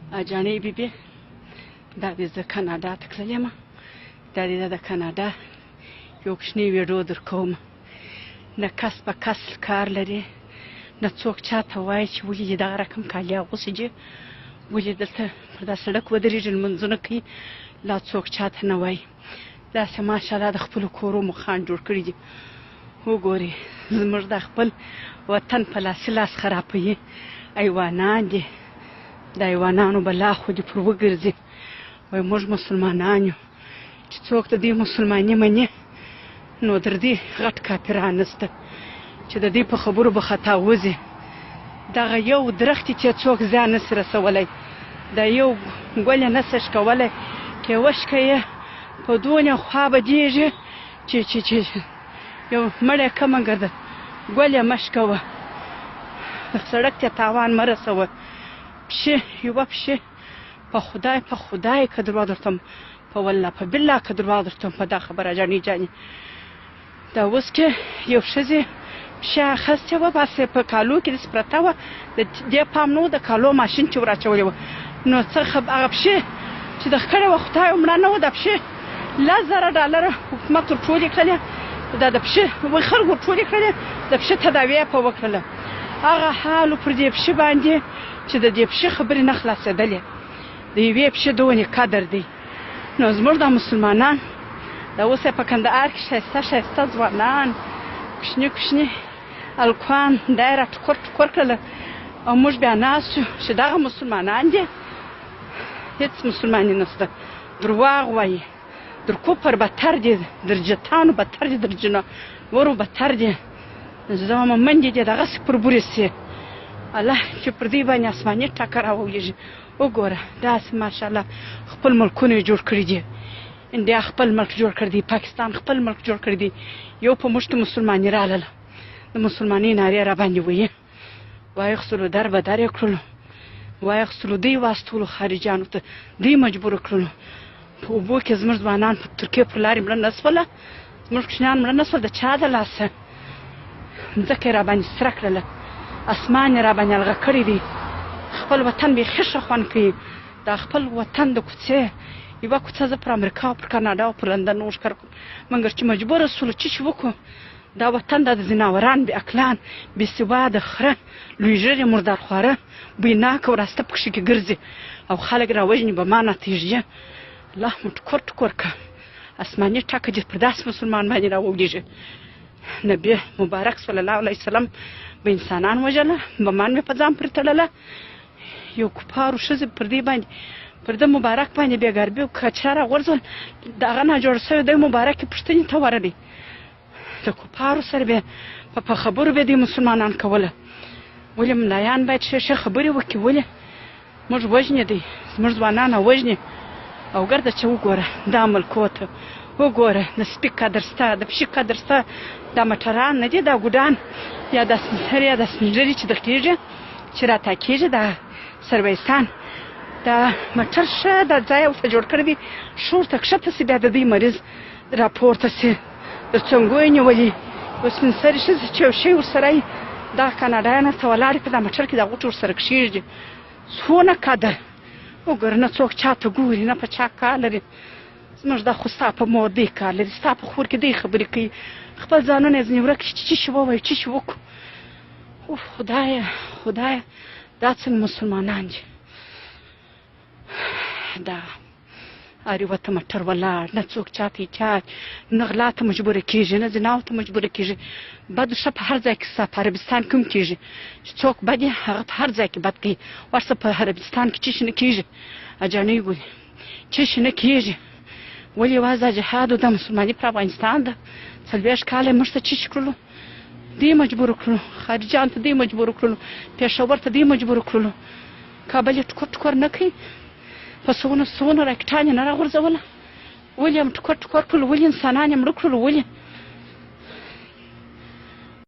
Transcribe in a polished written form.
جانې بیبي دا دې زه کاناډا ته تللې یم. دا دې د کاناډا یو کوچنی ویډیو در کوم. نه کس په کس کار لري، نه څوک چاته وایي چې ولې دې دغه رقم کالي اغوستي دي، ولې دلته پر دا سړک ودرېږي لمونځونه کوي، لا څوک چاته نه وایي. داسې ماشاءالله د خپلو کورو مخان جوړ کړي دي. وګورئ زموږ د خپل وطن په لاسي لاس خرابوي. ایوانان دي، د ایوانانو بلا خو دې پر وګرځي. وایي موږ مسلمانان یو، چې څوک د دې مسلماني مني نو در دې غټ کافران نسته چې د دې په خبرو به خطا وځي. دغه یو درخت چې څوک ځان نسي رسولی، دا یو ګل یې نسي شکولی، که یې وشکه یې په دونې خوا بدېږي چې یو مړی کمه ګرده، ګل یې مه شکوه، سړک ته تاوان مه رسوه. پښې یوه پښې په خدای که درواغ درته په والله په بالله که درواغ درته په دا خبره جانې جانې دا اوس کې یو ښځې پښه اخیستې وه، بس په کالو کې داسې پرته وه، د دې پام نه و د کالو ماشین چې ور اچولې وه. نو څه هغه پښې چې د کړې وه خدای مړه نه وه، دا پښې $10,000 حکومت ور ټولې کړلې، دا د پښې خلکو ور ټولې کړلې، د پښې تداوی یې په وکړله. هغه حال پر دې پښې باندې چې د دې پښې خبرې نه خلاصېدلې، د یوې پښې دونې قدر دی. نو زموږ د مسلمانان دا اوس په کندهار کې ښایسته ځوانان کوچني هلکان دا یې را ټوکر کړله، او موږ بیا ناست یو چې دغه مسلمانان دي، هېڅ مسلماني نشته، درواغ وایي، در کفر بدتر دي، در جتانو بدتر دي، در جنورو بدتر دي. زما منډې دي دغسې پر بورې سي، الله چې پر دې باندې اسماني ټکه راولېږي. وګوره داسې ماشاءالله خپل ملکونه یې جوړ کړي دي. انډیا خپل ملک جوړ کړی دی، پاکستان خپل ملک جوړ کړی دی. یو په موږ ته مسلماني راغله، د مسلمانۍ نارې را باندې ویې وایخستلو در به در یې کړلو، وایخستلو دوی واستولو خارجیانو ته، دوی مجبوره کړلو. په اوبو کې زموږ ځوانان په ترکیې پر لارې مړه نه شوله، زموږ کوچنیان مړه نه شول، د چا د لاسه مځکه یې را باندې سره کړله، اسمان یې را باندې الغه کړی دی. خپل وطن بیخي ښه خوند کوي. دا خپل وطن د کوڅې یوه کوڅه زه پر امریکا او پر کاناډا او پر لندن وښکر کړم، مګر چې مجبوره شولو چې وکړو، دا وطن دا د ځناوران بې عقلان بې سواده خره لویږرې مردارخواره بویناکه وراسته پکښې کې ګرځي او خلک را وژني بمانه تیږدي. الله مو ټکور که اسماني ټکه دې پر داسې مسلمان باندې را ولیږي. نبي مبارک صلی الله علیه وسلم به انسانان وژله، بمان مې په ځان پرې تړله، یو کفارو ښځې پر دې باندې پر ده مبارک باندې بېګاربي او کچره راغورځول، د هغه ناجوړ شوی دی مبارکې پوښتنې ته ورغی. د کفارو سره بیا په خبرو بیا دې مسلمانان کوله. ولې ملایان باید ښې خبرې وکړي؟ ولې موږ وژنې دی، زموږ ځوانان وژنې. او ګرده چې وګوره دا ملکو ته وګوره، د سپي قدر شته، د پښې قدر شته، دا موټران نه دي، دا ګوډان یا دا سپنسر یا دا سپینږیري چې در کېږي چې راته کېږي، دا سرویسان دا موټر ښه دا ځای ورته جوړ کړی دی، ښه ورته کښته شي، بیا د دوی مریض راپورته شي، د څنګو یې نیولي، یو سپین سرې ښځې چې یو شی ورسره وي، دا کاناډایان ورته ولاړ په دا موټر کې دا غوټې ورسره کښېږدي. څونه قدر وګوره، نه څوک چاته ګوري، نه په چا کار لري. زموږ دا خو ستا په مور دی کار لري، ستا په خور کې دی خبرې کوي، خپل ځانونه یې ځینې ورک چې شي ووایو، چې شي وکړو. اوف خدایه دا څنګه مسلمانان دي؟ دا هر یوه ته موټر ولاړ، نه څوک چاته احتیاج، نه غلا ته مجبوره کېږي، نه زناو ته مجبوره کېږي. بد ښه په هر ځای کې شته، په عربستان کې هم کېږي چې څوک بد یې هغه په هر ځای کې بد کوي. ورسه په عربستان کې چې شي نه کېږي، اجانۍ ګوري چې شي نه کېږي. ولې یوازې دا جهاد او دا مسلماني پر افغانستان ده؟ 40 کاله یې موږ ته چې کړلو، دې مجبوره کړلو، خارجیان ته دې مجبوره کړلو، پېښور ته دې مجبوره کړلو، کابل یې ټکور نه کوي، په سونو راکټان یې نه راغورځوله. ولې یې ټکور کړلو؟ ولې انسانان یې مړه کړلو؟ ولې